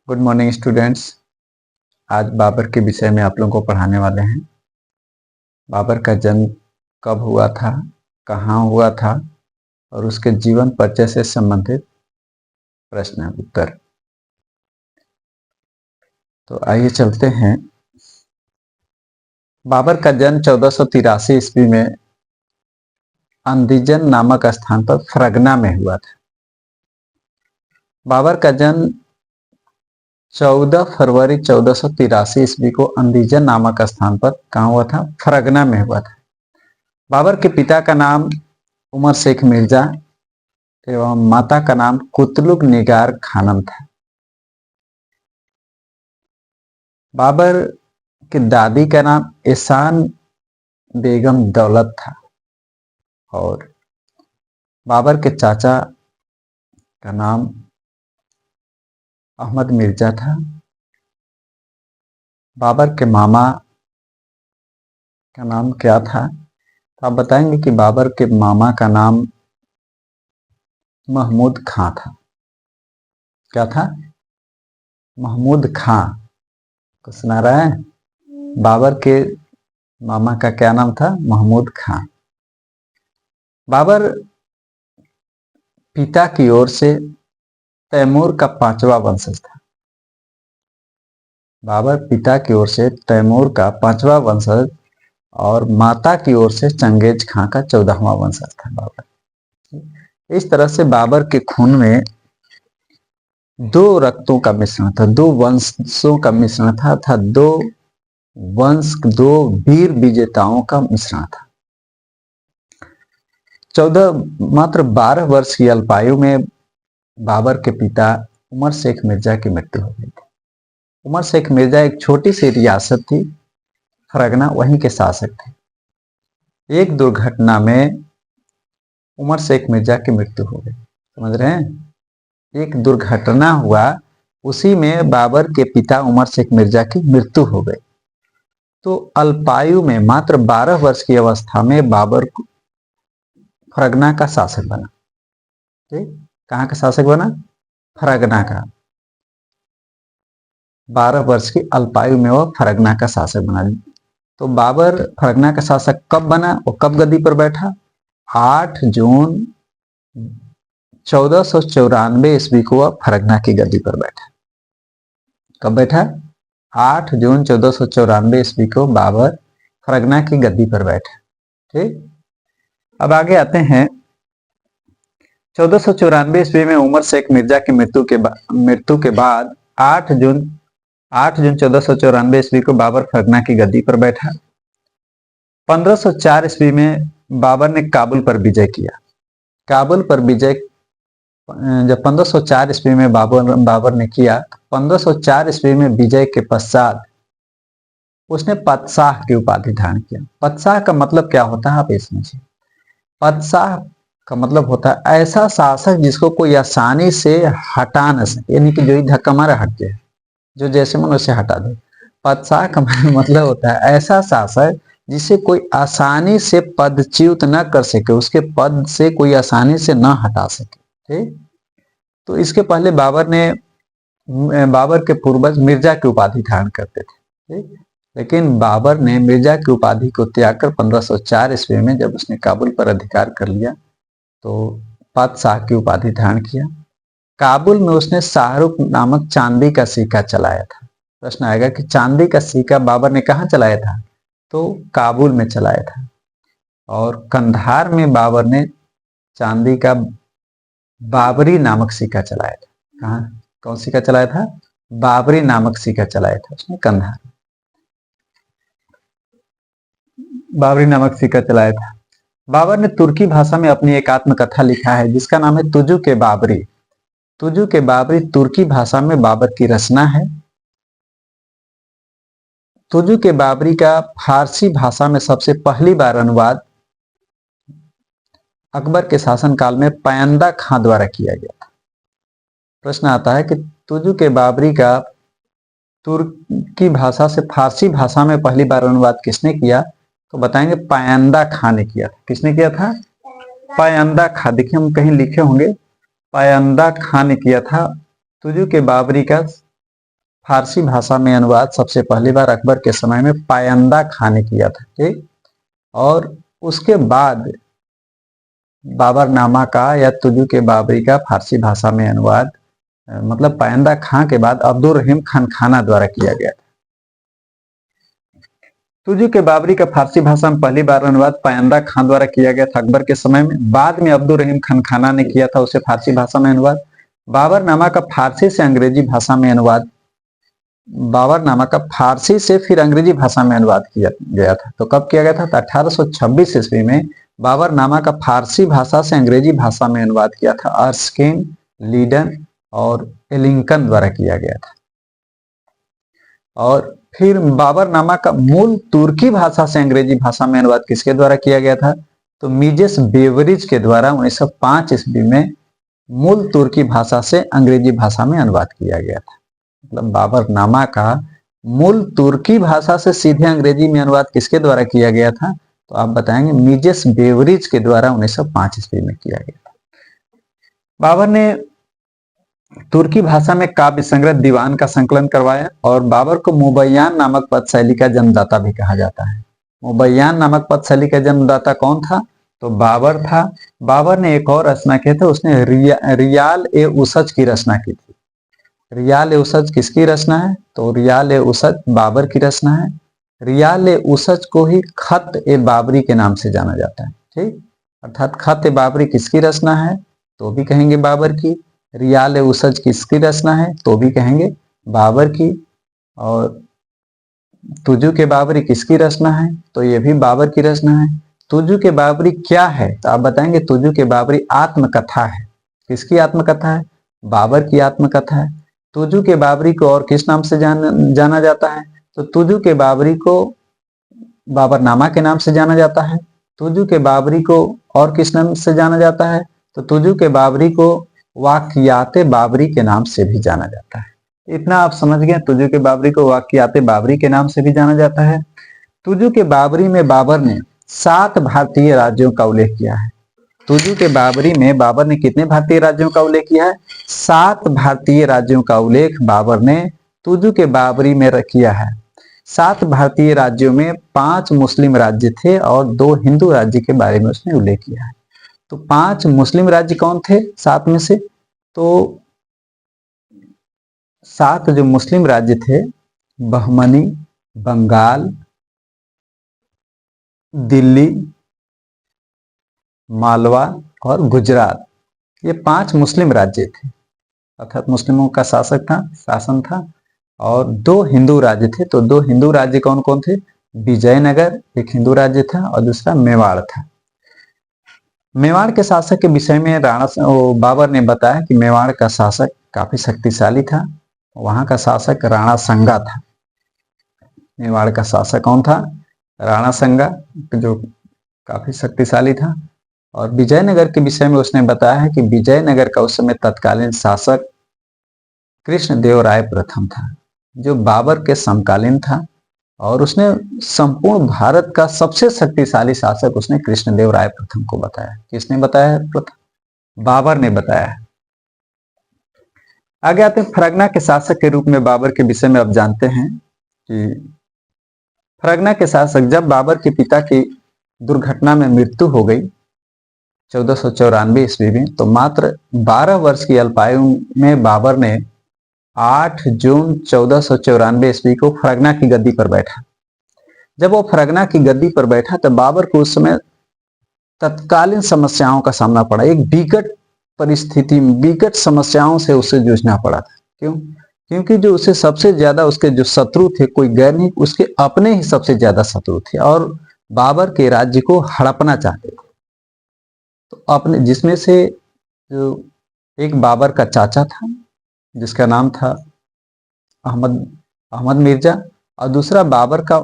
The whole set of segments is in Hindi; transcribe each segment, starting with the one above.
Good morning students. आज बाबर के विषय में आप लोगों को पढ़ाने वाले हैं। बाबर का जन्म कब हुआ था, कहाँ हुआ था और उसके जीवन परिचय से संबंधित प्रश्न उत्तर। तो आइए चलते हैं। बाबर का जन्म 1483 ईस्वी में अंदीजन नामक स्थान पर फरगना में हुआ था। बाबर का जन्म 14 फरवरी 1483 ईस्वी को अंदीजन नामक स्थान पर कहाँ हुआ था? फरगना में हुआ था। बाबर के पिता का नाम उमर शेख मिर्जा एवं माता का नाम कुतलुग निगार खानम था। बाबर की दादी का नाम एहसान बेगम दौलत था और बाबर के चाचा का नाम अहमद मिर्जा था। बाबर के मामा का नाम क्या था? तो आप बताएंगे कि बाबर के मामा का नाम महमूद खां था। क्या था? महमूद खां। को सुना रहा है? बाबर के मामा का क्या नाम था? महमूद खां। बाबर पिता की ओर से तैमूर का 5वां वंशज था। बाबर पिता की ओर से तैमूर का 5वां वंशज और माता की ओर से चंगेज खां का 14वां वंशज था बाबर। इस तरह से बाबर के खून में दो रक्तों का मिश्रण था, दो वंशों का मिश्रण था, अर्थात दो वंश, दो वीर विजेताओं का मिश्रण था। 12 वर्ष की अल्पायु में बाबर के पिता उमर शेख मिर्जा की मृत्यु हो गई थी। उमर शेख मिर्जा एक छोटी सी रियासत थी फरगना, वहीं के शासक थे। एक दुर्घटना में उमर शेख मिर्जा की मृत्यु हो गई। समझ रहे हैं? एक दुर्घटना हुआ, उसी में बाबर के पिता उमर शेख मिर्जा की मृत्यु हो गई। तो अल्पायु में मात्र 12 वर्ष की अवस्था में बाबर फरगना का शासक बना। ठीक, कहाँ का शासक बना? फरगना का। 12 वर्ष की अल्पायु में वह फरगना का शासक बना। तो बाबर फरगना का शासक कब बना और कब गद्दी पर बैठा? 8 जून 1494 ईस्वी को वह फरगना की गद्दी पर बैठा। कब बैठा? 8 जून 1494 ईस्वी को बाबर फरगना की गद्दी पर बैठा। ठीक, अब आगे आते हैं। 1494 ईस्वी में उमर शेख मिर्जा की मृत्यु के बाद 8 जून 1494 ईस्वी को बाबर फरगना की गद्दी पर बैठा। 1504 ईस्वी में बाबर ने काबुल पर विजय किया। काबुल पर विजय जब 1504 ईस्वी में बाबर ने किया, 1504 ईस्वी में विजय के पश्चात उसने पदशाह की उपाधि धारण किया। पदशाह का मतलब क्या होता है आप ये समझिए। पदशाह का मतलब होता है ऐसा शासक जिसको कोई आसानी से हटा न सके, यानी कि जो ही धक्का मारा हट जाए, जो जैसे मन वैसे हटा दे। पदशाह का मतलब होता है ऐसा शासक जिसे कोई आसानी से पदच्युत न कर सके, उसके पद से कोई आसानी से न हटा सके। ठीक, तो इसके पहले बाबर के पूर्वज मिर्जा की उपाधि धारण करते थे। ठीक, लेकिन बाबर ने मिर्जा की उपाधि को त्याग कर 1504 ईस्वी में जब उसने काबुल पर अधिकार कर लिया तो पातशाह की उपाधि धारण किया। काबुल में उसने शाहरुख नामक चांदी का सिक्का चलाया था। प्रश्न आएगा कि चांदी का सिक्का बाबर ने कहाँ चलाया था? तो काबुल में चलाया था। और कंधार में बाबर ने चांदी का बाबरी नामक सिक्का चलाया था। कहाँ, कौन सिक्का चलाया था? बाबरी नामक सिक्का चलाया था उसने कंधार, बाबरी नामक सिक्का चलाया था। बाबर ने तुर्की भाषा में अपनी एक आत्मकथा लिखा है जिसका नाम है तुजु के बाबरी। तुजु के बाबरी तुर्की भाषा में बाबर की रचना है। तुजु के बाबरी का फारसी भाषा में सबसे पहली बार अनुवाद अकबर के शासनकाल में पायंदा खां द्वारा किया गया था। प्रश्न आता है कि तुजु के बाबरी का तुर्की भाषा से फारसी भाषा में पहली बार अनुवाद किसने किया? तो बताएंगे पायंदा खां ने किया था। किसने किया था? पायंदा खां। देखिए हम कहीं लिखे होंगे, पायंदा खां ने किया था तुजु के बाबरी का फारसी भाषा में अनुवाद सबसे पहली बार अकबर के समय में पायंदा खां ने किया था, ठीक। और उसके बाद बाबरनामा का या तुजु के बाबरी का फारसी भाषा में अनुवाद मतलब पायंदा खां के बाद अब्दुल रहीम खान खाना द्वारा किया गया था। तुजु के बाबरी का फारसी भाषा में पहली बार अनुवाद पायंदा खां द्वारा किया गया था अकबर के समय में। बाद में अब्दुल रहीम खान खाना ने किया था उसे फारसी भाषा में अनुवाद। बाबरनामा का फारसी से अंग्रेजी भाषा में अनुवाद, बाबरनामा का फारसी से फिर अंग्रेजी भाषा में अनुवाद किया गया था। तो कब किया गया था? 1826 ईस्वी में बाबरनामा का फारसी भाषा से अंग्रेजी भाषा में अनुवाद किया था। अर्स्किन, लीडन और एलिंकन द्वारा किया गया था। और फिर बाबरनामा का मूल तुर्की भाषा से अंग्रेजी भाषा में अनुवाद किसके द्वारा किया गया था? तो मिजेस बेवरिज के द्वारा 1905 ईस्वी में मूल तुर्की भाषा से अंग्रेजी भाषा में अनुवाद किया गया था। मतलब बाबरनामा का मूल तुर्की भाषा से सीधे अंग्रेजी में अनुवाद किसके द्वारा किया गया था? तो आप बताएंगे मिजेस बेवरिज के द्वारा 1905 ईस्वी में किया गया था। बाबर ने तुर्की भाषा में काव्य संग्रह दीवान का संकलन करवाया और बाबर को मुबय्यान नामक पद शैली का जन्मदाता भी कहा जाता है। मुबय्यान नामक पद शैली का जन्मदाता कौन था? तो बाबर था। बाबर ने एक और रचना किया था, उसने रियाल ए उसज की रचना की थी। रियाल ए उसज किसकी रचना है? तो रियाल ए उसज बाबर की रचना है। रियाल ए उसज को ही खत ए बाबरी के नाम से जाना जाता है, ठीक। अर्थात खत ए बाबरी किसकी रचना है? तो भी कहेंगे बाबर की। रियाल ए उसज किसकी रचना है? तो भी कहेंगे बाबर की। और तुजु के बाबरी किसकी रचना है? तो ये भी बाबर की रचना है। तुजु के बाबरी क्या है? तो आप बताएंगे तुजु के बाबरी आत्मकथा है। किसकी आत्मकथा है? बाबर की आत्मकथा है। तुजु के बाबरी को और किस नाम से जाना जाता है? तो तुजु के बाबरी को बाबरनामा के नाम से जाना जाता है। तुजु के बाबरी को और किस नाम से जाना जाता है? तो तुजु के बाबरी को वाकियाते बाबरी के नाम से भी जाना जाता है। इतना आप समझ गए, तुजु के बाबरी को वाकियाते बाबरी के नाम से भी जाना जाता है। तुजु के बाबरी में बाबर ने 7 भारतीय राज्यों का उल्लेख किया है। तुजु के बाबरी में बाबर ने कितने भारतीय राज्यों का उल्लेख किया है? 7 भारतीय राज्यों का उल्लेख बाबर ने तुजु के बाबरी में किया है। 7 भारतीय राज्यों में 5 मुस्लिम राज्य थे और 2 हिंदू राज्य के बारे में उसने उल्लेख किया है। तो 5 मुस्लिम राज्य कौन थे 7 में से? तो 7 जो मुस्लिम राज्य थे, बहमनी, बंगाल, दिल्ली, मालवा और गुजरात, ये 5 मुस्लिम राज्य थे। अर्थात मुस्लिमों का शासन था। और 2 हिंदू राज्य थे। तो 2 हिंदू राज्य कौन कौन थे? विजयनगर एक हिंदू राज्य था और दूसरा मेवाड़ था। मेवाड़ के शासक के विषय में बाबर ने बताया कि मेवाड़ का शासक काफी शक्तिशाली था। वहां का शासक राणा संगा था। मेवाड़ का शासक कौन था? राणा संगा, जो काफी शक्तिशाली था। और विजयनगर के विषय में उसने बताया है कि विजयनगर का उस समय तत्कालीन शासक कृष्णदेव राय प्रथम था, जो बाबर के समकालीन था। और उसने संपूर्ण भारत का सबसे शक्तिशाली शासक उसने कृष्णदेव राय प्रथम को बताया। किसने बताया प्रथम? बाबर ने बताया। आगे आते हैं फरगना के शासक के रूप में बाबर के विषय में। अब जानते हैं कि फरगना के शासक, जब बाबर के पिता की दुर्घटना में मृत्यु हो गई 1494 ईस्वी में, तो मात्र 12 वर्ष की अल्पायु में बाबर ने 8 जून 1494 ईस्वी को फरगना की गद्दी पर बैठा। जब वो फरगना की गद्दी पर बैठा तो बाबर को उस समय तत्कालीन समस्याओं का सामना पड़ा। एक विकट परिस्थिति, विकट समस्याओं से उसे जूझना पड़ा था। क्यों? क्योंकि जो उसे सबसे ज्यादा उसके जो शत्रु थे, कोई गैर नहीं, उसके अपने ही सबसे ज्यादा शत्रु थे और बाबर के राज्य को हड़पना चाहते थे। तो अपने, जिसमें से जो एक बाबर का चाचा था जिसका नाम था अहमद मिर्जा, और दूसरा बाबर का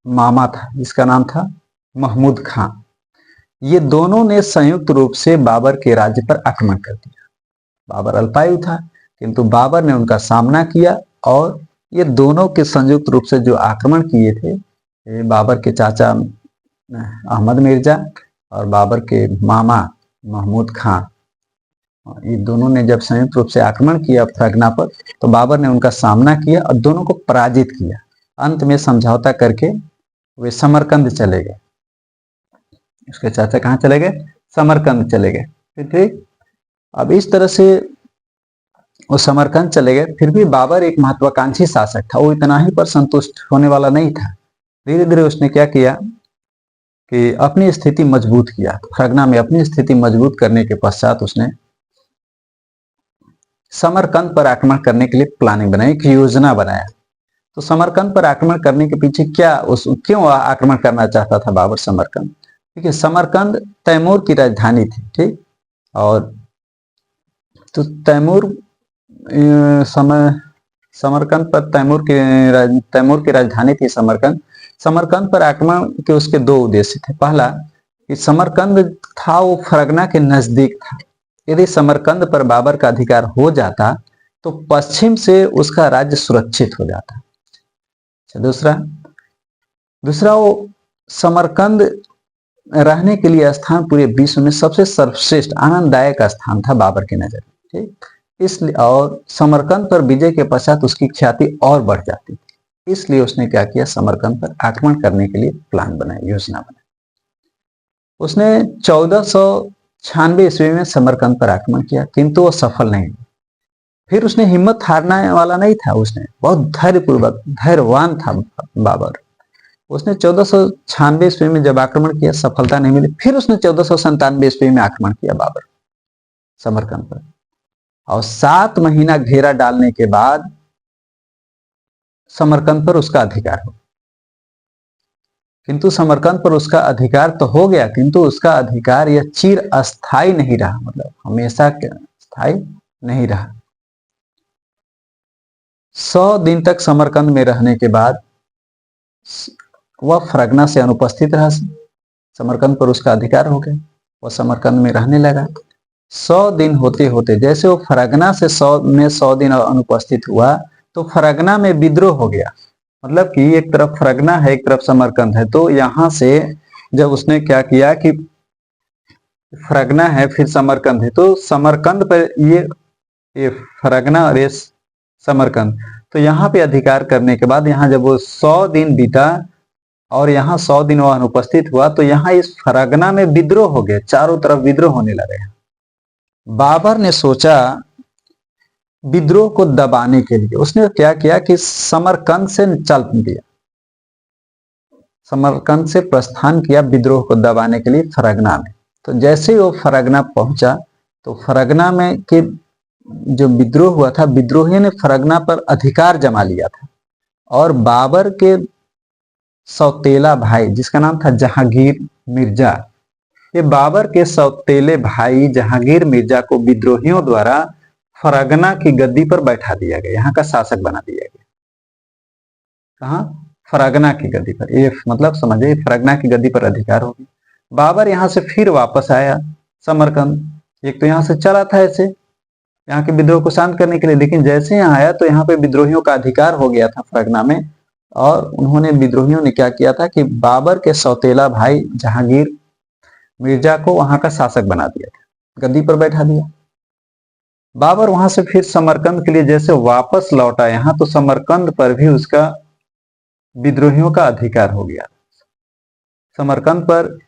मामा था जिसका नाम था महमूद खां। ये दोनों ने संयुक्त रूप से बाबर के राज्य पर आक्रमण कर दिया। बाबर अल्पायु था किंतु बाबर ने उनका सामना किया और ये दोनों के संयुक्त रूप से जो आक्रमण किए थे, बाबर के चाचा अहमद मिर्जा और बाबर के मामा महमूद खां, ये दोनों ने जब संयुक्त रूप से आक्रमण किया फरगना पर, तो बाबर ने उनका सामना किया और दोनों को पराजित किया। अंत में समझौता करके वे समरकंद चले गए। उसके चाचा कहाँ चले गए? समरकंद चले गए। ठीक, अब इस तरह से वो समरकंद चले गए। फिर भी बाबर एक महत्वाकांक्षी शासक था, वो इतना ही पर संतुष्ट होने वाला नहीं था। धीरे धीरे उसने क्या किया कि अपनी स्थिति मजबूत किया। फरगना में अपनी स्थिति मजबूत करने के पश्चात उसने समरकंद पर आक्रमण करने के लिए प्लानिंग बनाई, एक योजना बनाया। तो समरकंद पर आक्रमण करने के पीछे क्यों आक्रमण करना चाहता था बाबर समरकंद? देखिए, समरकंद तैमूर की राजधानी थी। ठीक, और तो तैमूर समरकंद पर तैमूर की राजधानी थी समरकंद। समरकंद पर आक्रमण के उसके दो उद्देश्य थे। पहला कि समरकंद था वो फरगना के नजदीक था। यदि समरकंद पर बाबर का अधिकार हो जाता तो पश्चिम से उसका राज्य सुरक्षित हो जाता। दूसरा वो समरकंद रहने के लिए स्थान पूरे विश्व में सबसे सर्वश्रेष्ठ आनंददायक स्थान था बाबर की नजर में। ठीक, इसलिए और समरकंद पर विजय के पश्चात उसकी ख्याति और बढ़ जाती थी। इसलिए उसने क्या किया, समरकंद पर आक्रमण करने के लिए प्लान बनाया, योजना बनाई। उसने 1496 ईस्वी में समरकंद पर आक्रमण किया, किंतु वो सफल नहीं। फिर उसने हिम्मत हारने वाला नहीं था। उसने बहुत धैर्यवान था बाबर। उसने 1496 ईस्वी में जब आक्रमण किया, सफलता नहीं मिली। फिर उसने 1497 ईस्वी में आक्रमण किया बाबर समरकंद पर, और 7 महीना घेरा डालने के बाद समरकंद पर उसका अधिकार हो। किंतु समरकंद पर उसका अधिकार तो हो गया, किंतु उसका अधिकार यह चिर अस्थायी नहीं रहा, मतलब हमेशा स्थायी नहीं रहा। 100 दिन तक समरकंद में रहने के बाद वह फरगना से अनुपस्थित रहा। समरकंद पर उसका अधिकार हो गया, वह समरकंद में रहने लगा। 100 दिन होते होते जैसे वो फरगना से 100 दिन अनुपस्थित हुआ, तो फरगना में विद्रोह हो गया। मतलब कि एक तरफ फरगना है, एक तरफ समरकंद है। तो यहां से जब उसने क्या किया कि फरगना है फिर समरकंद है, तो समरकंद पर ये फरगना और ये समरकंद, तो यहाँ पे अधिकार करने के बाद यहाँ जब वो 100 दिन बीता और यहाँ 100 दिन वह अनुपस्थित हुआ, तो यहाँ इस फरगना में विद्रोह हो गया, चारों तरफ विद्रोह होने लगे। बाबर ने सोचा विद्रोह को दबाने के लिए उसने क्या किया कि समरकंद से चल दिया, समरकंद से प्रस्थान किया विद्रोह को दबाने के लिए फरगना में। तो जैसे ही वो फरगना पहुंचा, तो फरगना में के जो विद्रोह हुआ था, विद्रोहियों ने फरगना पर अधिकार जमा लिया था, और बाबर के सौतेला भाई जिसका नाम था जहांगीर मिर्जा, ये बाबर के सौतेले भाई जहांगीर मिर्जा को विद्रोहियों द्वारा फरगना की गद्दी पर बैठा दिया गया, यहाँ का शासक बना दिया गया। कहाँ? फरगना की गद्दी पर। ये मतलब समझिए फरगना की गद्दी पर अधिकार होगी। बाबर यहाँ से फिर वापस आया समरकंद। एक तो यहाँ से चला था ऐसे यहाँ के विद्रोह को शांत करने के लिए, लेकिन जैसे यहाँ आया तो यहाँ पे विद्रोहियों का अधिकार हो गया था फरगना में, और उन्होंने विद्रोहियों ने क्या किया था कि बाबर के सौतेला भाई जहांगीर मिर्जा को वहां का शासक बना दिया था, गद्दी पर बैठा दिया। बाबर वहां से फिर समरकंद के लिए जैसे वापस लौटा यहाँ, तो समरकंद पर भी उसका विद्रोहियों का अधिकार हो गया। समरकंद पर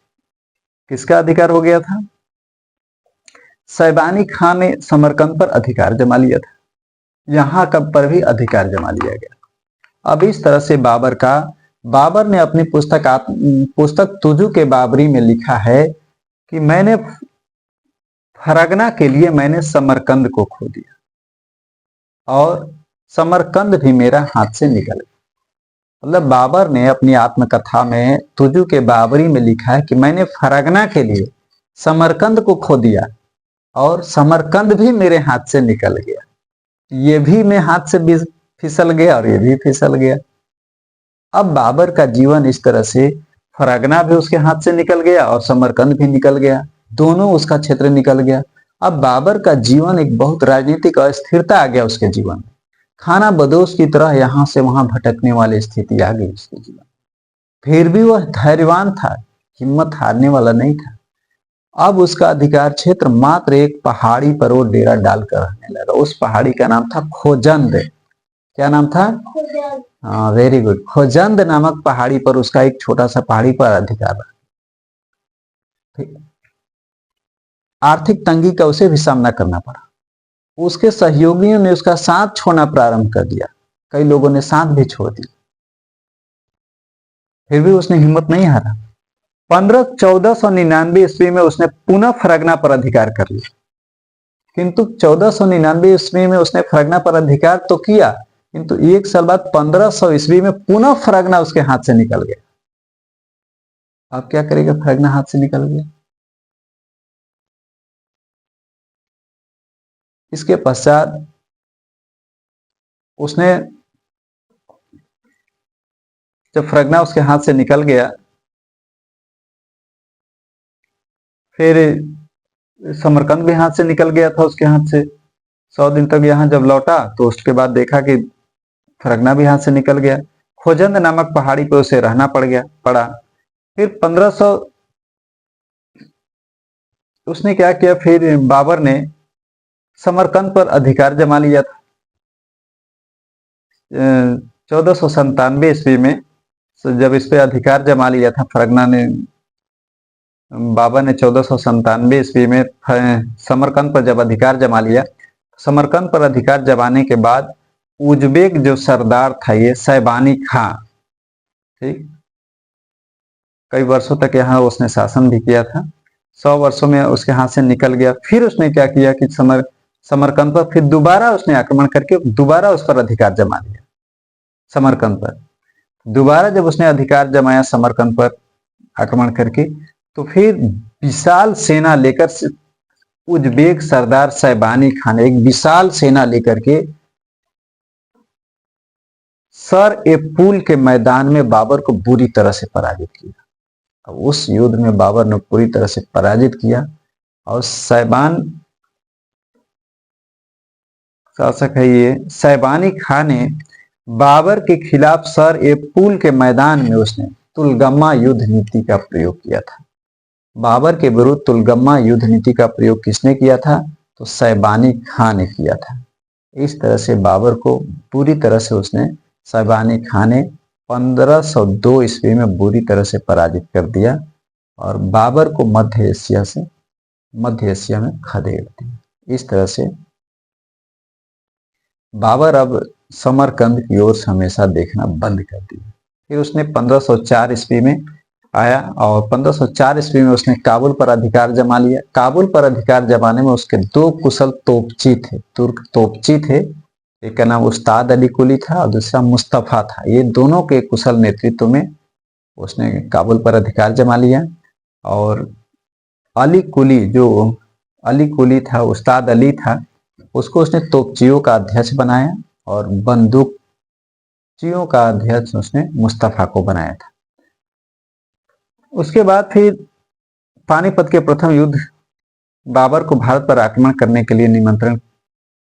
किसका अधिकार हो गया था? सैबानी खां ने समरकंद पर अधिकार जमा लिया था, यहाँ का पर भी अधिकार जमा लिया गया। अब इस तरह से बाबर ने अपनी पुस्तक तुजु के बाबरी में लिखा है कि मैंने फरगना के लिए मैंने समरकंद को खो दिया और समरकंद भी मेरा हाथ से निकल गया। मतलब बाबर ने अपनी आत्मकथा में तुजु के बाबरी में लिखा है कि मैंने फरगना के लिए समरकंद को खो दिया और समरकंद भी मेरे हाथ से निकल गया। ये भी मेरे हाथ से फिसल गया और ये भी फिसल गया। अब बाबर का जीवन इस तरह से, फरगना भी उसके हाथ से निकल गया और समरकंद भी निकल गया, दोनों उसका क्षेत्र निकल गया। अब बाबर का जीवन एक बहुत राजनीतिक अस्थिरता आ गया उसके जीवन में, खाना बदोश की तरह यहां से वहां भटकने वाली स्थिति आ गई उसके जीवन। फिर भी वह धैर्यवान था, हिम्मत हारने वाला नहीं था। अब उसका अधिकार क्षेत्र मात्र एक पहाड़ी पर वो डेरा डालकर रहने लगा। उस पहाड़ी का नाम था खोजंद। क्या नाम था? हाँ, वेरी गुड। खोजंद नामक पहाड़ी पर उसका एक छोटा सा पहाड़ी पर अधिकार रहा। आर्थिक तंगी का उसे भी सामना करना पड़ा। उसके सहयोगियों ने उसका साथ छोड़ना प्रारंभ कर दिया। कई लोगों ने साथ भी छोड़ दिया, फिर भी उसने हिम्मत नहीं हारा। 1499 ईस्वी में उसने पुनः फरगना पर अधिकार कर लिया। किंतु 1499 ईस्वी में उसने फरगना पर अधिकार तो किया, किंतु एक साल बाद 1500 ईस्वी में पुनः फरगना उसके हाथ से निकल गया। अब क्या करेगा? फरगना हाथ से निकल गया। इसके पश्चात उसने, जब फरगना उसके हाथ से निकल गया, फिर समरकंद भी हाथ से निकल गया था उसके हाथ से। 100 दिन तक यहां जब लौटा तो उसके बाद देखा कि फरगना भी हाथ से निकल गया। खोजंद नामक पहाड़ी पर उसे रहना पड़ा। फिर 1500 उसने क्या किया, फिर बाबर ने समरकंद पर अधिकार जमा लिया था। 1497 ईस्वी में जब इस पे अधिकार जमा लिया था फरगना ने, बाबर ने 1497 ईस्वी में समरकंद पर जब अधिकार जमा लिया, समरकंद पर अधिकार जमाने के बाद उज्बेक जो सरदार था ये सैबानी खां, ठीक, कई वर्षों तक यहाँ उसने शासन भी किया था। 100 वर्षों में उसके हाथ से निकल गया। फिर उसने क्या किया कि समरकंद पर फिर दोबारा उसने आक्रमण करके दोबारा उस पर अधिकार जमा लिया। समरकंद पर दोबारा जब उसने अधिकार जमाया समरकंद पर आक्रमण करके, तो फिर विशाल सेना लेकर उज्बेक सरदार सैबानी खान ने एक विशाल सेना लेकर के सर ए पुल के मैदान में बाबर को बुरी तरह से पराजित किया। अब उस युद्ध में बाबर ने पूरी तरह से पराजित किया और शासक है ये सैबानी खान ने बाबर के खिलाफ सर ए पुल के मैदान में उसने तुलगम्मा युद्ध नीति का प्रयोग किया था। बाबर के विरुद्ध तुलगम्मा युद्ध नीति का प्रयोग किसने किया था? तो सैबानी खान ने किया था। इस तरह से बाबर को पूरी तरह से उसने, सैबानी खान ने 1502 ईस्वी में बुरी तरह से पराजित कर दिया और बाबर को मध्य एशिया में खदेड़ दिया। इस तरह से बाबर अब समरकंद की ओर हमेशा देखना बंद कर दिया। फिर उसने 1504 ईस्वी में आया और 1504 ईस्वी में उसने काबुल पर अधिकार जमा लिया। काबुल पर अधिकार जमाने में उसके 2 कुशल तोपची थे, तुर्क तोपची थे। एक का नाम उस्ताद अली कुली था और दूसरा मुस्तफा था। ये दोनों के कुशल नेतृत्व में उसने काबुल पर अधिकार जमा लिया और अली कुली था, उस्ताद अली था, उसको उसने तोपचियों का अध्यक्ष बनाया और बंदूकचियों का अध्यक्ष उसने मुस्तफा को बनाया था। उसके बाद फिर पानीपत के प्रथम युद्ध, बाबर को भारत पर आक्रमण करने के लिए निमंत्रण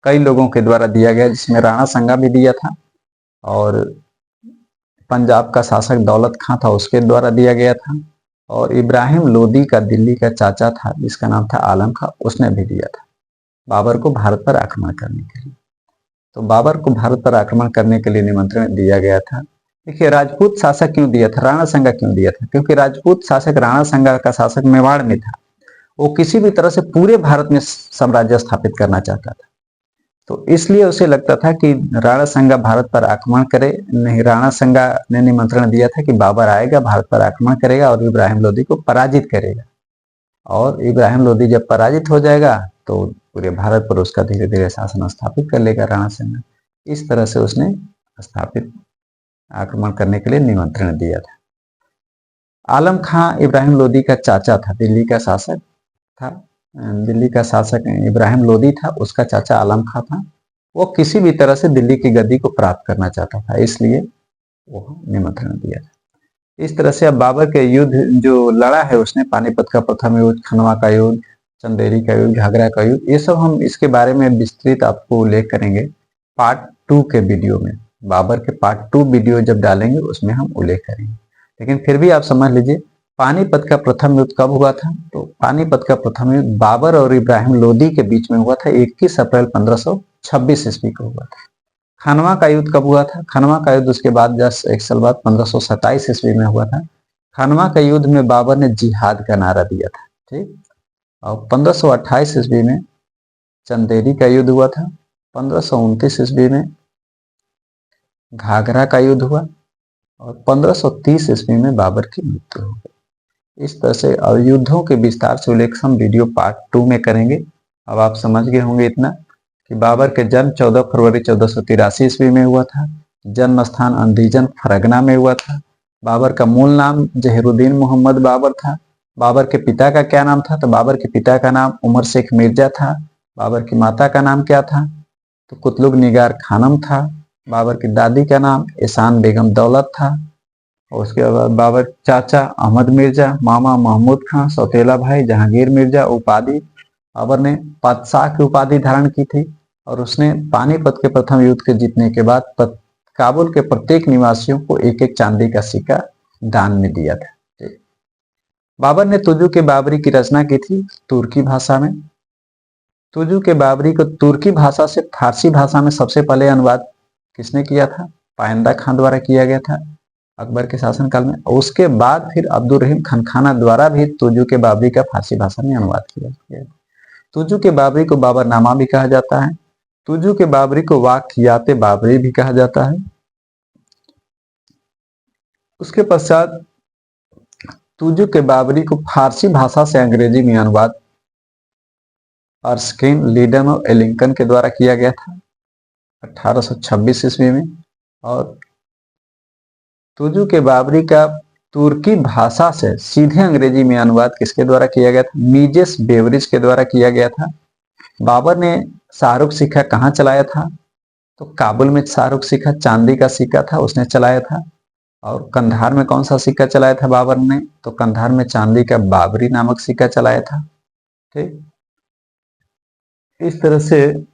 कई लोगों के द्वारा दिया गया, जिसमें राणा संगा भी दिया था और पंजाब का शासक दौलत खां था उसके द्वारा दिया गया था और इब्राहिम लोदी का दिल्ली का चाचा था जिसका नाम था आलम खां, उसने भी दिया था बाबर को भारत पर आक्रमण करने के लिए। तो बाबर को भारत पर आक्रमण करने के लिए निमंत्रण दिया गया था। देखिए राजपूत शासक क्यों दिया था, राणा संगा क्यों दिया था? क्योंकि राजपूत शासक राणा संगा का शासक मेवाड़ में था, वो किसी भी तरह से पूरे भारत में साम्राज्य स्थापित करना चाहता था। तो इसलिए उसे लगता था कि राणा संगा भारत पर आक्रमण करे नहीं। राणा संगा ने निमंत्रण दिया था कि बाबर आएगा, भारत पर आक्रमण करेगा और इब्राहिम लोदी को पराजित करेगा और इब्राहिम लोदी जब पराजित हो जाएगा तो पूरे भारत पर उसका धीरे धीरे शासन स्थापित कर लेगा राणा संगा। इस तरह से उसने स्थापित आक्रमण करने के लिए निमंत्रण दिया था। आलम खां इब्राहिम लोदी का चाचा था, दिल्ली का शासक था। दिल्ली का शासक इब्राहिम लोदी था, उसका चाचा आलम खां था। वो किसी भी तरह से दिल्ली की गद्दी को प्राप्त करना चाहता था, इसलिए वो निमंत्रण दिया था। इस तरह से अब बाबर के युद्ध जो लड़ा है उसने, पानीपत का प्रथम युद्ध, खनवा का युद्ध, चंदेरी का युद्ध, घाघरा का युद्ध, ये सब हम इसके बारे में विस्तृत आपको उल्लेख करेंगे पार्ट 2 के वीडियो में। बाबर के पार्ट 2 वीडियो जब डालेंगे उसमें हम उल्लेख करेंगे। लेकिन फिर भी आप समझ लीजिए पानीपत का प्रथम युद्ध कब हुआ था? तो पानीपत का प्रथम युद्ध बाबर और इब्राहिम लोदी के बीच में हुआ था, 21 अप्रैल 1526 ईस्वी को हुआ था। खनवा का युद्ध कब हुआ था? खनवा का युद्ध उसके बाद जस्ट एक साल बाद 1527 ईस्वी में हुआ था। खनवा के युद्ध में बाबर ने जिहाद का नारा दिया था, ठीक। और 1528 ईस्वी में चंदेरी का युद्ध हुआ था। 1529 ईस्वी में घाघरा का युद्ध हुआ और 1530 ईस्वी में बाबर की मृत्यु हो गई। इस तरह से और युद्धों के विस्तार से उल्लेख हम वीडियो पार्ट 2 में करेंगे। अब आप समझ गए होंगे इतना कि बाबर के जन्म 14 फरवरी 1483 ईस्वी में हुआ था। जन्म स्थान अंदीजन फरगना में हुआ था। बाबर का मूल नाम जहीरुद्दीन मोहम्मद बाबर था। बाबर के पिता का क्या नाम था? तो बाबर के पिता का नाम उमर शेख मिर्जा था। बाबर की माता का नाम क्या था? तो कुतलुग निगार खानम था। बाबर की दादी का नाम एहसान बेगम दौलत था। और उसके बाद बाबर चाचा अहमद मिर्जा, मामा महमूद खां, सौतेला भाई जहांगीर मिर्जा। उपाधि बाबर ने बादशाह की उपाधि धारण की थी और उसने पानीपत के प्रथम युद्ध के जीतने के बाद काबुल के प्रत्येक निवासियों को एक एक चांदी का सिक्का दान में दिया था। बाबर ने तुजु के बाबरी की रचना की थी तुर्की भाषा में। तुजु के बाबरी को तुर्की भाषा से फारसी भाषा में सबसे पहले अनुवाद किसने किया था? पायंदा खान द्वारा किया गया था अकबर के शासनकाल में। उसके बाद फिर अब्दुल रहीम खानखाना द्वारा भी तुजु के बाबरी का फारसी भाषा में अनुवाद किया गया। तुजु के बाबरी को बाबरनामा भी कहा जाता है। तुजु के बाबरी को वाक़ियात बाबरी भी कहा जाता है। उसके पश्चात तुजु के बाबरी को फारसी भाषा से अंग्रेजी में अनुवाद अर्स्किन, लीडन और एलिंकन के द्वारा किया गया था 1826 ईस्वी में। और तुजु के बाबरी का तुर्की भाषा से सीधे अंग्रेजी में अनुवाद किसके द्वारा किया गया था? मीजेस बेवरिज के द्वारा किया गया था। बाबर ने शाहरुख सिक्का कहाँ चलाया था? तो काबुल में शाहरुख सिक्का चांदी का सिक्का था, उसने चलाया था। और कंधार में कौन सा सिक्का चलाया था बाबर ने? तो कंधार में चांदी का बाबरी नामक सिक्का चलाया था, ठीक। इस तरह से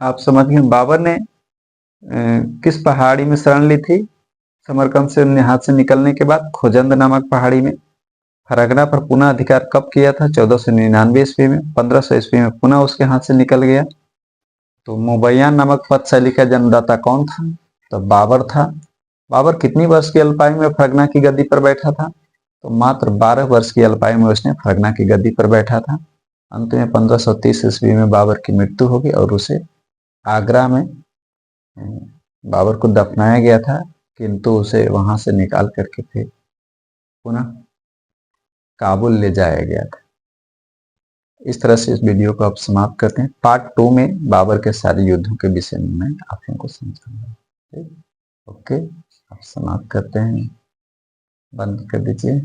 आप समझ गए बाबर ने किस पहाड़ी में शरण ली थी? समरकंद से हाथ से निकलने के बाद खोजंद नामक पहाड़ी में। फरगना पर पुनः अधिकार कब किया था? 1499 ईस्वी में। 1500 ईस्वी में पुनः उसके हाथ से निकल गया। तो मुबैयान नामक पद शैली का जन्मदाता कौन था? तो बाबर था। बाबर कितनी वर्ष की अल्पायु में फरगना की गद्दी पर बैठा था? तो मात्र 12 वर्ष की अल्पायु में उसने फरगना की गद्दी पर बैठा था। अंत में 1530 ईस्वी में बाबर की मृत्यु हो गई और उसे आगरा में बाबर को दफनाया गया था, किंतु उसे वहां से निकाल करके फिर पुनः काबुल ले जाया गया था। इस तरह से इस वीडियो को आप समाप्त करते हैं। पार्ट 2 में बाबर के सारे युद्धों के विषय में मैं आप लोगों को समझाऊंगा। ओके, आप समाप्त करते हैं, बंद कर दीजिए।